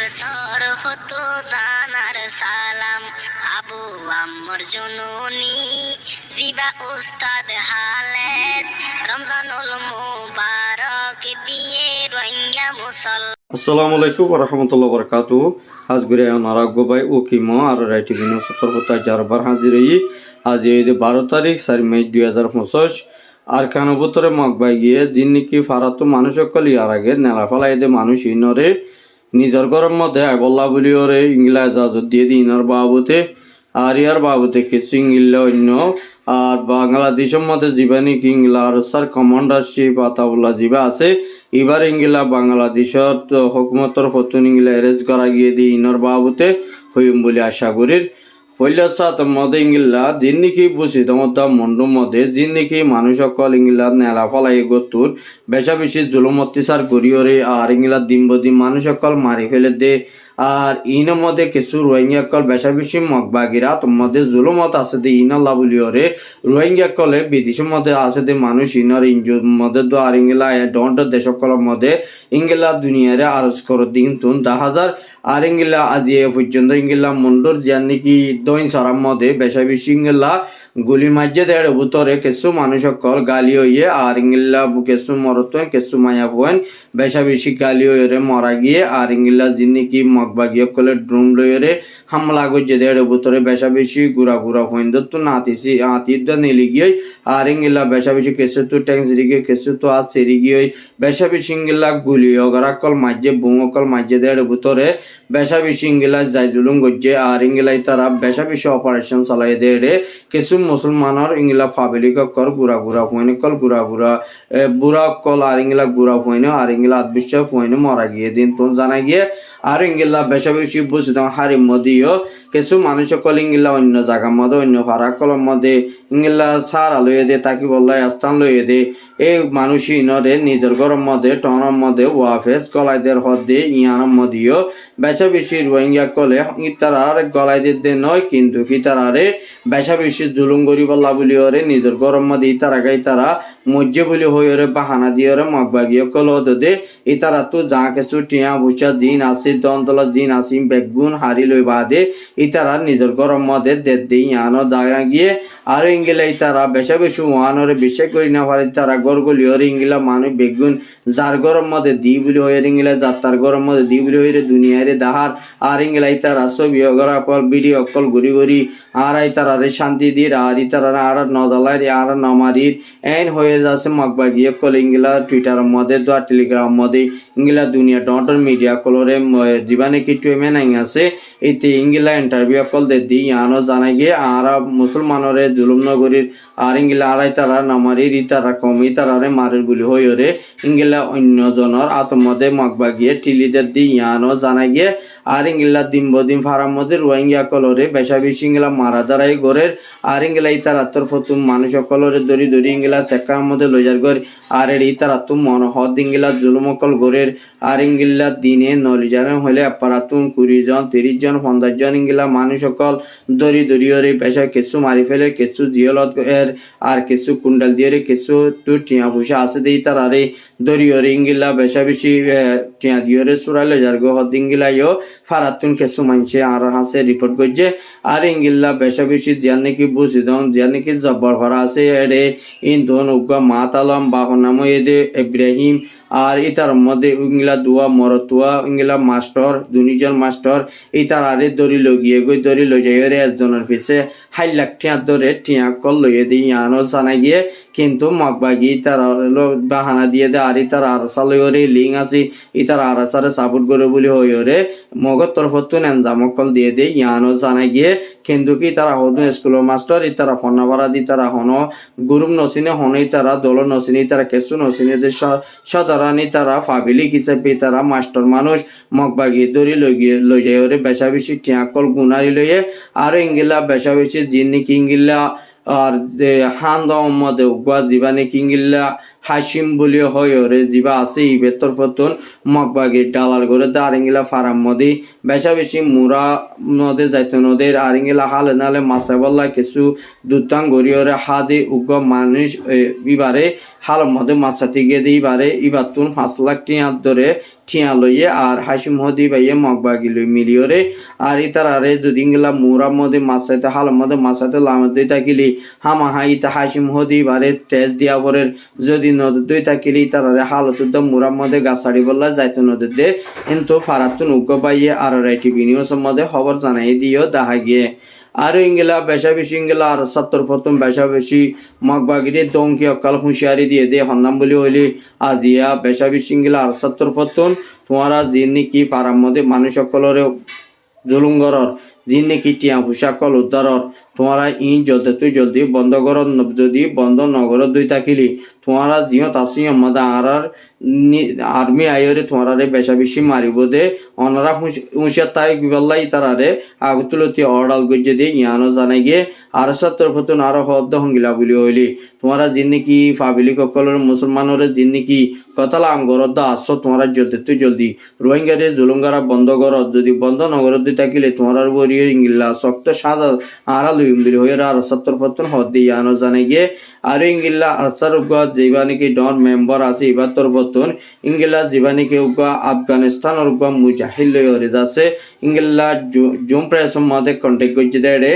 তরফ তো জানার সালাম, আবু আম্মর জননী জিবা উস্তাদ হালেদ, রমজানুল মুবারক দিয়ে রোহিঙ্গা আসসালামু আলাইকুম ওয়া রাহমাতুল্লাহি ওয়া বারাকাতুহু। আজ গুরে নারাগো ভাই ও কিমো আর রাইটি বিনো সতর হতা জারবার হাজির হই। আজ এই 12 তারিখ 4 মে 2025 আর কানো বতরে মগবাই গিয়ে জিন্নিকি ফারাতো মানুষ কলি আর আগে নেলা ফলাই দে মানুষ ইনরে নিজর গরম মধ্যে আইবল্লা বলি ওরে ইংলা জাজত দিয়ে দিনর বাবুতে আর ইয়ার বাবুতে কিছু ইংলা অন্য আর বাংলাদেশের মধ্যে জীবানি ইংলা আর স্যার কমান্ডারশিপ আতাউল্লাহ জিবা আছে। এবার ইংলা বাংলাদেশের হুকুমতর ফতুন ইংলা এরেজ করা গিয়ে দিয়ে ইনর বাবুতে হইম বলে আশা করির হইলে সাত মধ্যে ইংলা জিন্নিকি বুঝি তোমার মন্ডু মধ্যে জিন্নিকি মানুষ সকল ইংলা নেলা ফলাই গতুর বেশা বেশি জুলুম অত্যাচার করিওরে আর ইংলা দিন বদিন মানুষ সকল মারি ফেলে দে আর ইনের মধ্যে কিছু রোহিঙ্গা কল বেশা বেশি মগবাগিরা তোমাদের জুলুমত আছে দে ইনাল্লা বলিওরে রোহিঙ্গা কলে বিদেশের মধ্যে আছে দে মানুষ ইনর ইঞ্জুর মধ্যে তো আর ইংলা ডন্ট দেশ সকলের মধ্যে ইংলা দুনিয়ারে আরজ করো দিন তুন 10,000 আর ইংলা আজি পর্যন্ত ইংলা মন্ডর জানি দইন সারার মধ্যে বেশা বেশি ইংলা গুলি মাঝে দেড় ভুতরে কিছু মানুষ সকল গালি হইয়ে আর ইংলা কিছু মরতন কিছু মায়া ভুয়েন বেশা বেশি গালি হইরে মরা গিয়ে আর ইংলা যিনি কি মগবাগিয়ে কলে ড্রোন লইরে হামলা করছে দেড় ভুতরে বেশা বেশি গুড়া গুড়া হইন তো নাতিছি আতির নেলি গিয়ে আর ইংলা বেশা বেশি কিছু তো ট্যাঙ্ক গিয়ে কিছু তো আর সেরি গিয়ে বেশা বেশি ইংলা গুলি অগরাকল মাঝে বুঙকল মাঝে দেড় ভুতরে বেশা বেশি ইংলা যাই জুলুম করছে আর ইংলাই তারা বেশা বেশি অপারেশন চালাই দেড়ে কিছু মুসলমানের ইংলা ফাবিলিক কর গুড়া গুড়া হইন কল গুড়া গুড়া বুড়া কল আর ইংলা গুড়া হইন আর ইংলা আদবিশ্বাস হইন মরা গিয়ে দিন তো জানা গিয়ে আর ইংলা বেশা বেশি বুঝতাম হারিম মদিও কিছু মানুষ কল ইংলা অন্য জায়গার মধ্যে অন্য ভাড়া কলম মধ্যে ইংলা সারা লইয়ে দে তাকি বললাই স্থান লইয়ে দে এই মানুষ ইনরে নিজের ঘরের মধ্যে টনের মধ্যে ওয়াফেস গলাইদের হদ দে ইয়ানোর মধ্যেও বেশা বেশি রোহিঙ্গা কলে ইতারার গলাইদের দে নয় কিন্তু কি তারারে বেশা বেশি জুলুম করি বললা বলি ওরে নিজের গরম মধ্যে ইতারা গাই তারা মজ্জে বলি হয়ে ওরে বাহানা দিয়ে ওরে মগবাগিয়ে কল দে ইতারা তো যা কিছু টিয়া ভুষা জিন আসি দন্তলা জিন আসি বেগুন হারি লই বাদে ইতারা নিজের গরম মধ্যে দে দে ইয়ানো দাগা গিয়ে আর ইংলা ইতারা বেশা বেশি ওয়ানরে বিশ্বাস করি না পারে তারা গরগলি ওরে ইংলা মানুষ বেগুন যার গরম মধ্যে দি বলি হয়ে ইংলা যাত্রার গরম মধ্যে দি বলি হয়ে দুনিয়ারে দাহার আর ইংলা ইতারা ছবি অগরা কল ভিডিও অকল ঘুরি ঘুরি আর ইতারা শান্তি দিয়ে আর ইতারা আর নদালাই আর নমারির এন হয়ে যাচ্ছে মগবাগিয়ে কল ইংলা টুইটার মধ্যে দোয়া টেলিগ্রাম মধ্যে ইংলা দুনিয়া ডটর মিডিয়া কলরে জীবনে কি টুয়েমেন আছে এতে ইংলা ইন্টারভিউ কল দে দি আনো জানা গিয়ে আর মুসলমানরে জুলুম নগরীর আর ইংলা আড়াই তারা নমারির ইতারা কম ইতারারে মারের বলি হয়ে রে ইংলা অন্য জনের আত্মদে মগবাগিয়ে টিলিদের দি আনো জানা গিয়ে আর ইংলা দিন বদিন ফারার মধ্যে রোহিঙ্গা কলরে বেশা বেশি ইংলা মারা দাঁড়াই গড়ের আর ইংলা ইতার আত্মর ফতুম মানুষ কলরে দড়ি দড়ি ইংলা সেকার মধ্যে লইজার গড় আর ইতার আত্ম মন হদ ইংলা জুলুমকল গড়ের আর ইংলা দিনে নলিজার হলে আপারাতুম 20 জন 30 জন 50 জন ইংলা মানুষ সকল দড়ি দড়ি ওরে পেশা কিছু মারি ফেলে কিছু জিয়লত এর আর কিছু কুন্ডাল দিয়ে কিছু তো টিয়া পয়সা আছে দেই তার আরে দড়ি ওরে ইংলা বেশা বেশি টিয়া দিয়ে সুরালে যার গো হদ ইংলা ইও ফারাতুন কিছু মানছে আর হাসে রিপোর্ট করছে আর ইংলা বেশা বেশি জিয়ান নাকি বুঝি দন জিয়ান নাকি জব্বর ভরা আছে এডে ইন দোন উগা মাতালাম বাহনাম এদে ইব্রাহিম আর ইতার মধ্যে ইংলা দুয়া মরতুয়া ইংলা মাস্টার দুনিজন মাস্টার ইতার আরে দড়ি লগিয়ে গই দড়ি লই যাই রে একজনের পিছে 1 লাখ টিয়া ধরে টিয়া কল লইয়ে দি আনো জানা গিয়ে কিন্তু মগবাগি তার বাহানা দিয়ে দে আর ইতার আরসালে ওরে লিং আছে ইতার আরসারে সাপোর্ট করে বলি হই ওরে মগর তরফতুন এনজামকল দিয়ে দে ইয়ানো জানা গিয়ে কিন্তু কি তারা হদু স্কুলের মাস্টার ইতারা ফনাবারা দি তারা হন গুরুম নসিনে হনই তারা দল নসিনি তারা কেসু নসিনে সদারানি তারা ফাবিলিক হিসেবে তারা মাস্টার মানুষ মগবাগি দড়ি লই যাই ওরে বেশা বেশি টিয়া কল গুনারি লইয়ে আর ইংলা বেশা বেশি জিন্নি কি ইংলা আর যে হান্দ মধ্যে উগা জীবানে কিঙ্গিল্লা হাসিম বলি হয়রে জিবা আছে ই বেতর পতন মগবাগি ডালার করে দারিঙ্গিলা ফারাম মদি বেশা বেশি মুরা নদে যাইতো নদের আরিঙ্গিলা হালে নালে মাসা বল্লা কিছু দুতাং গরিয়রে হাদে উগ মানুষ ইবারে হাল মধ্যে মাসাতি গিয়ে দিয়ে ইবারে ইবার তুন 5 লাখ টিয়া ধরে ঠিয়া লইয়ে আর হাসিম হদি বাইয়ে মগবাগি লই মিলিয়রে আর ইতারারে যদি ইঙ্গিলা মুরা মধ্যে মাসাতে হাল মধ্যে মাসাতে লামদে তাকিলি হামা হাই তা হাসিম হদি বারে টেস্ট দিয়া পরের যদি নদী দুই তাকিলি তারারে হালত মুরার মধ্যে গাছাড়ি বললা যাইতো নদী দে কিন্তু ফারাতুন উগ্র পাইয়ে আর রাইটি বিনিয়োগের মধ্যে খবর জানাই দিও দেখা গিয়ে আর ইঙ্গিলা বেশা বেশি ইঙ্গিলা আর 70 প্রথম বেশা বেশি মগবাগিরে দংকি অকাল হুঁশিয়ারি দিয়ে দে হন্নাম বলি হইলি আজিয়া বেশা বেশি ইঙ্গিলা আর 70 প্রথম তোমারা যিনি কি পারার মধ্যে মানুষ সকলরে জুলুঙ্গরর যিনি কি টিয়া হুসাকল উদ্ধারর তোমারা ইন জলদি তুই জলদি বন্ধ কর যদি বন্ধ নগর দুই তাকিলি তোমারা জিও তাসি আমাদের আর্মি আইরে তোমারে বেশা বেশি মারিব দে অনারা হুঁশিয়ার তাই বললাই তারারে আগতুলতি অর্ডাল গজ্জে দিয়ে ইয়ানো জানাই গিয়ে আর 70 ফতুন আরো হদ্দ হঙ্গিলা বলি হইলি তোমারা যিনি কি ফাবিলি সকলের মুসলমানের যিনি কি কথালা আমগরদ আসো তোমরা জলদি তুই জলদি রোহিঙ্গারে জুলুঙ্গারা বন্ধ কর যদি বন্ধ নগর দুই তাকিলে তোমার বরিয়ে ইংলিলা শক্ত সাদা আরা লুইমবিলি হয়ে আর 70 ফতুন হদ দিয়ে ইয়ানো জানাই গিয়ে আর ইংলিলা আরসার জীবানিকি ডন মেম্বার আছে ইবাতর বতন ইংলা জীবানিকি উগা আফগানিস্তান আর উগা মুজাহিদ লয়রে যাচ্ছে ইংলা জুম প্রেস মধ্যে কন্টাক্ট করছে দেড়ে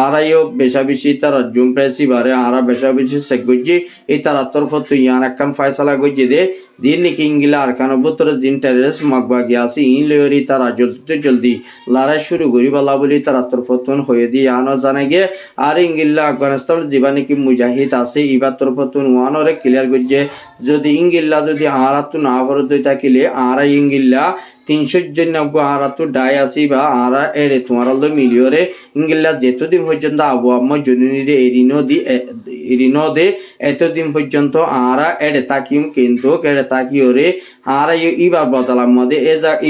আরাইও বেশা বেশি তারা জুম প্রেসি বারে আরা বেশা বেশি সে গজ্জি এই তারা তরফ তো ইয়ান একখান ফয়সালা গজ্জি দে দিন নাকি ইংলা আর কানো বতর জিন টেররিস্ট মগবাগি আছে ইন লয়রি তারা জলদি লড়াই শুরু করি বলা বলি তারা তরফ তো হয়ে দি আনো জানা গে আর ইংলা আফগানিস্তান জীবানিকি মুজাহিদ আছে ইবার তরফ তো ওয়ানরে ক্লিয়ার গজ্জে যদি ইংলা যদি আরা তো না বড় দই থাকিলে আরা ইংলা 300 জন আরা তো ডাই আসি বা আরা এড়ে তোমার মিলিয়রে ইংলা যেতদিন পর্যন্ত আবহাওয়া জনুনিরে এরিনো দে এতদিন পর্যন্ত আরা এড়ে তাকিম কিন্তু এড়ে তাকিওরে আরা ইবার বদলার মধ্যে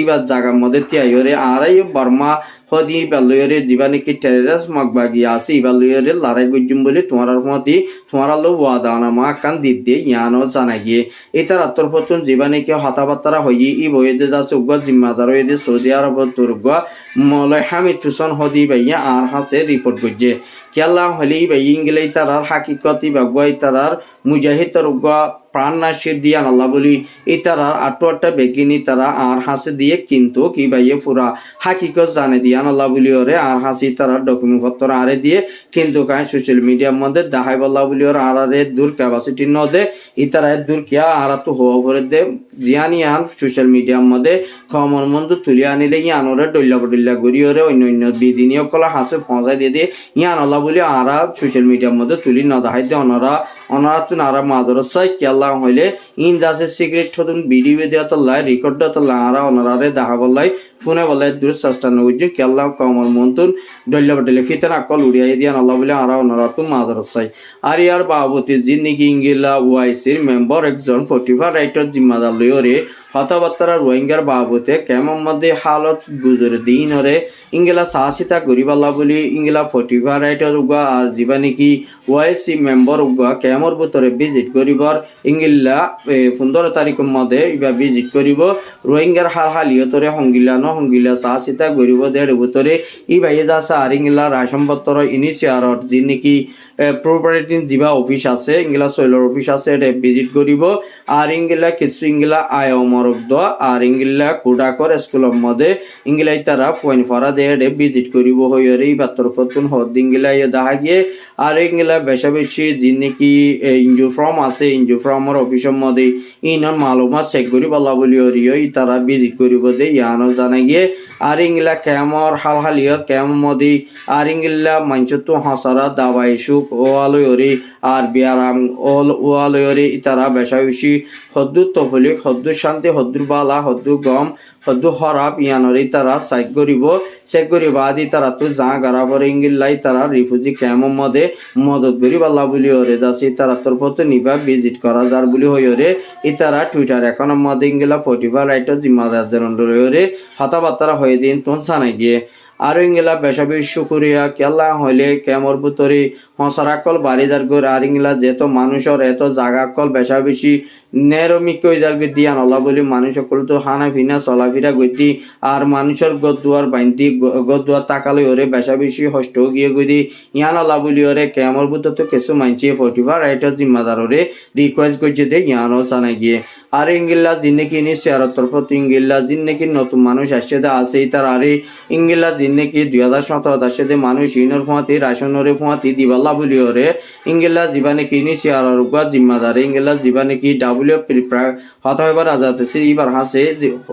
ইবার জায়গার মধ্যে তিয়াইরে আরা বর্মা হদি ইবালয়রে জীবানিকি টেররিস্ট মগবাগি আছে ইবালয়রে লড়াই গজ্জুম বলে তোমার মতি তোমার ওয়াদানা মা কান দিতে ইয়ানো জানা গিয়ে এটার আত্মপতন জীবানিকি হতাবার্তারা হই ই বইতে যাচ্ছে উগ্র জিম্মাদার হয়ে সৌদি আরব তুর্গ মলয় হামিদ হুসেন হদি ভাইয়া আর হাসে রিপোর্ট করছে কেলা হলি ভাই ইংলাই তারার হাকিকতি বা গয় তারার মুজাহিদ উগ্র প্রাণ নাশির দিয়া আল্লাহ বলি এই তারার আটটা বেগিনি তারা আর হাসে দিয়ে কিন্তু কি ভাইয়ে পুরা হাকিকত জানে দিয়া আল্লাহ বলি ওরে আর হাসি তারা ডকুমেন্ট পত্র আরে দিয়ে কিন্তু কাই সোশ্যাল মিডিয়ার মধ্যে দাহাই বল্লা বলি ওর আরে দূর ক্যাপাসিটি ন দে ই তারা দূর কিয়া আর তো হওয়া করে দে জিয়ানি আর সোশ্যাল মিডিয়ার মধ্যে খমর মন্দ তুলি আনিলে ইয়ানোরে ডল্লা গড়ি ওরে অন্য বিদিনীয় কলা হাসে ফসাই দিয়ে দিয়ে ইয়ান আল্লাহ বলি আরা সোশ্যাল মিডিয়ার মধ্যে তুলি ন দাহাই দে অনারা তুন আরা মাদরসাই কেলা হইলে ইন যাচ্ছে সিক্রেট হতুন ভিডিও দেওয়া তো লাই রেকর্ড দেওয়া তো আরা অনারারে দেখা বললাই ফোনে বলাই দূর চেষ্টা নগুজ কেলা কমর মন্তুন ডল্লা বটলে ফিতেন আকল উড়িয়াই দিয়া আল্লাহ বলে আরা অনারা তুন মাদরসাই আর ইয়ার বাবতি যিনি ইংলা ওয়াইসির মেম্বার একজন 45 রাইটার জিম্মাদার লইরে কথাবার্তারা রোহিঙ্গার বাবতে কেমন মধ্যে হালত গুজরে দিন ওরে ইংলা সাহসিতা গরিবাল্লা বলি ইংলা 45 রাইটার উগা আর জীবানিকি ওয়াইসি মেম্বার উগা কেমর ভিতরে ভিজিট করিবার ইংলা 15 তারিখের মধ্যে ইবা ভিজিট করিব রোহিঙ্গার হালিয়তরে হঙ্গিলা সাহসিতা গরিব দেড় ভিতরে ইবাই যাচ্ছে আর ইংলা রাশনপত্র ইনিশিয়ারত যিনি কি প্রপার্টি জিবা অফিস আছে ইংলা সৈলর অফিস আছে এটা ভিজিট করিব আর ইংলা কিছু ইংলা আয় মরক দ আর ইংলা কুডাকর স্কুলের মধ্যে ইংলাই তারা ফোন ফরা দিয়ে ভিজিট করিব হইরে বাত্তর পতুন হদ ইংলা দেখা গিয়ে আর ইংলা বেশা বেশি যিনি কি ইনজুর ফর্ম আছে ইনজুর ফর্মের অফিসের মধ্যে ইনন মালুমাত চেক করি বলা বলি হরিও তারা ভিজিট করিব দে ইয়ানো জানা গিয়ে আর ইংলা কেমর হালিয়ত কেমন মধ্যে আর ইংলা মাঞ্চ তো হাসারা দাবাই সুখ ওয়ালয়রে আর বিয়ারাম ওয়ালয়রে তারা বেশা বেশি হদ্দুর তফলিক হদ্দুর শান্তি হদ্দুর বালা হদ্দুর গম হদ্দু হরাপ ইয়ানরে তারা চেক করিব আদি তারা তো যা গারাবর ইংলাই তারা রিফিউজি ক্যাম্পের মধ্যে মদত করি বাল্লা বলি হরে যাচ্ছে তারা তরফত নিবা ভিজিট করা যার বলি হইরে ই তারা টুইটার এখন মধ্যে ইংলা 45 রাইটার জিম্মাদার জনরে হতাবার্তারা হয়ে দিন তোন জানাই গিয়ে আর ইংলা বেশাবি শুকুরিয়া কেলা হইলে কেমর বুতরি হসরাকল বাড়িদার গর আর ইংলা যেত মানুষের এত জাগাকল বেশা বেশি নেরমিক যার দিয়া নলা বলি মানুষ সকল তো হানা ফিনা চলাফিরা গতি আর মানুষের গদুয়ার বাইন্দি গদুয়ার তাকালে ওরে বেশা বেশি হষ্ট গিয়ে গদি ইয়া নলা বলি ওরে কেমর বুতর তো কিছু মানছি ফটিফার রাইটার জিম্মাদার ওরে রিকোয়েস্ট করছে দে ইয়ানো জানা গিয়ে আর ইংলা জিন্নেকি নি শেয়ারত তরফ ইংলা জিন্নেকি নতুন মানুষ আসছে দে আছে তার আরে ইংলা জিন্নেকি 2017 আসছে দে মানুষ ইনর ফুয়াতি রাশনরে ফুয়াতি দিবাল্লা বলি ওরে ইংলা জীবানে কি নি শেয়ারর গা জিম্মাদার ইংলা জীবানে কি ডাব্লিউ প্রিপ্রায় হতা হইবার আজাতে সিবার হাসে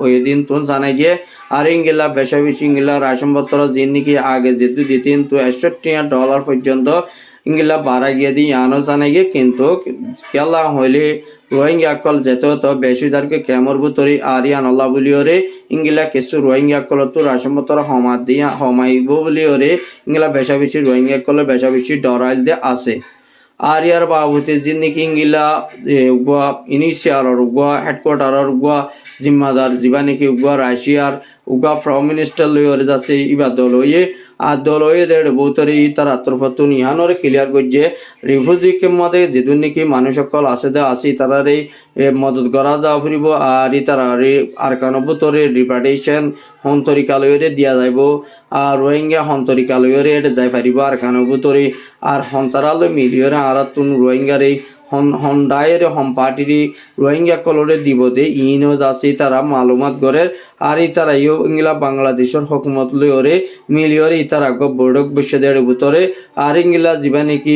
ওই দিন তো জানা গিয়ে আর ইংলা বেশা বেশি ইংলা রাশনপত্র জিন্নেকি আগে যে দিতেন তো $61 পর্যন্ত ইংলা বাড়া গিয়ে দিয়ে আনো জানা গিয়ে কিন্তু কেলা হইলে রোহিঙ্গা কল যেত তো বেশি দারকে কেমর বুতরি আরিয়ান আল্লাহ বলি ওরে ইংলা কিছু রোহিঙ্গা কল তো রাসমতর হমা দিয়া হমাইব বলি ওরে ইংলা বেশা বেশি রোহিঙ্গা কল বেশা বেশি ডরাইল দিয়ে আছে আর ইয়ার বাবুতে জিন্দিকি ইংলা উগা ইনিশিয়ার উগা হেডকোয়ার্টার উগা জিম্মাদার জীবানিকি উগা রাশিয়ার উগা প্রাইম মিনিস্টার লইরে যাচ্ছে ইবা দল হয়ে আর দল হয়ে দেড় বৌতরি তার আত্মপত্তন ইহানরে ক্লিয়ার করছে রিফিউজিকে মধ্যে যেদিন নাকি মানুষ সকল আছে দে আসি তারারে মদত করা দেওয়া ফুরিব আর তারারে আর কানবতরে রিপার্টেশন হন্তরিকালয়রে দিয়া যাইব আর রোহিঙ্গা হন্তরিকালয়রে এটা যাই পারিব আর কানবতরে আর হন্তারালয় মিলিয়রে আর তুন রোহিঙ্গারে হন্ডায়ের হম পার্টিরি রোহিঙ্গা কলরে দিব দে ইনো যাচ্ছে তারা মালুমাত করে আর তারা ইও ইংলা বাংলাদেশের হকুমত লইরে মিলিয়রে তারা বৈঠক বসে দেড় ভিতরে আর ইংলা জীবানিকি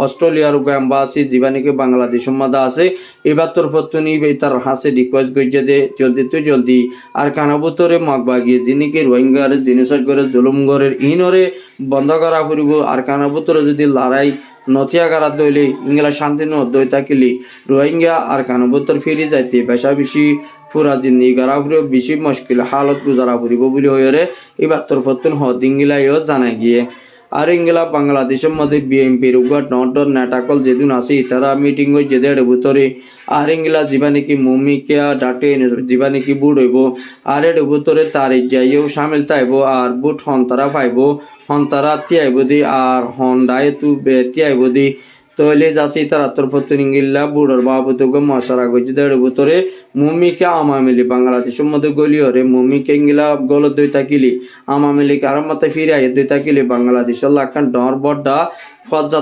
অস্ট্রেলিয়ার এম্বাসি জীবানিকি বাংলাদেশের মধ্যে আছে এবার তোর পত্নী তার হাসে রিকোয়েস্ট করছে দে জলদি তো জলদি আর কানাবতরে মগবাগিয়ে যিনিকি রোহিঙ্গার জিনিসের করে জুলুম গরের ইনরে বন্ধ করা ফুরিব আর কানাবতরে যদি লড়াই নথিয়া গারা দইলে ইংলা শান্তি নদই থাকিলি রোহিঙ্গা আর কানবতর ফিরে যাইতে বেশা বেশি পুরা জিন্দি গারা ফুরে বেশি মুশকিল হালত গুজারা ফুরিব বলি হইরে এবার তোর পত্তন হদ ইংলাইও জানা গিয়ে আর ইংলা বাংলাদেশের মধ্যে বিএনপির উগাট নটর নেতাকল যেদিন আসে তারা মিটিং হয়ে যেদের ভিতরে আর ইংলা জীবানিকি মুমিকা ডাটে জীবানিকি বুট হইব আর এর ভিতরে তার যাইও সামিল তাইব আর বুট হন্তারা পাইব হন্তারা তিয়াইব দি আর হন্ডায় তু তিয়াইব দি তৈলে যাচ্ছি তার আত্মপত্তন ইংলা বুড়োর বাবুতকে মশারা গেছে দেড় ভিতরে মুমিকা আমামিলি বাংলাদেশের মধ্যে গলিয়রে মুমিকে ইংলা গল দই থাকিলি আমামিলি কারণ মতে ফিরে আই দই থাকিলি বাংলাদেশের লাখান ডর বড্ডা ফজ্জা